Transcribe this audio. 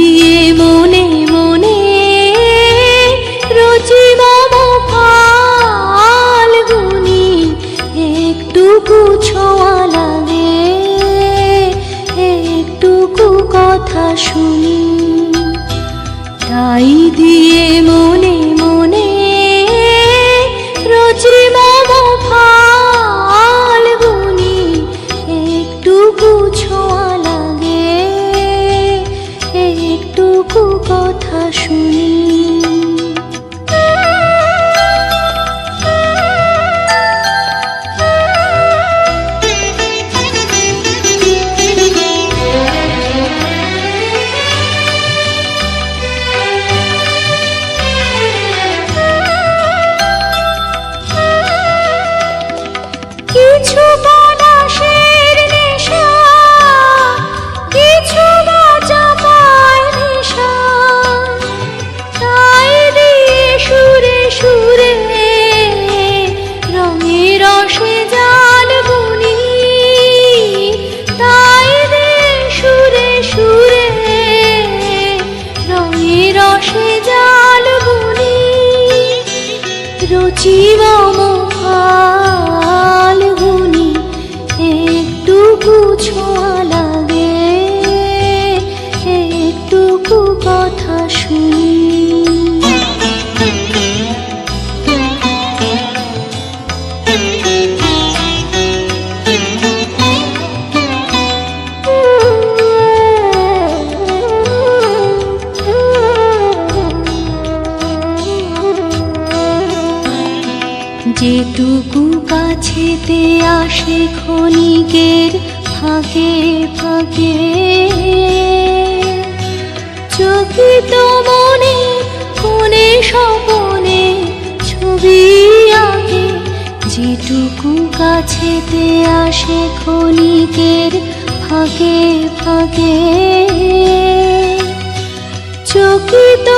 দিয়ে মনে মনে রচি মম ফাল্গুনি, একটুকু ছোঁয়া লাগে, একটুকু কথা শুনি। তাই দিয়ে মনে মনে রচি মম ফাল্গুনি, একটুকু ছোঁয়া লাগে, একটুকু কথা শুনি। কিছু বাতাসের নেশা, কিছু বাজা পায় নেশা, তাই দিয়ে সুরে সুরে রঙে রসে জাল বুনি, তাই দিয়ে সুরে সুরে রঙে রসে জাল বুনি। রচি মম ফাল্গুনি, একটুকু ছোঁয়া লাগে, একটুকু কথা শুনি। যেটুকু কাছেতে আসে ক্ষণিকের ফাঁকে ফাঁকে, চকিত মনে কোণে স্বপনে ছবি আঁকে। যেটুকু কাছেতে আসে ক্ষণিকের ফাঁকে ফাঁকে, চকিত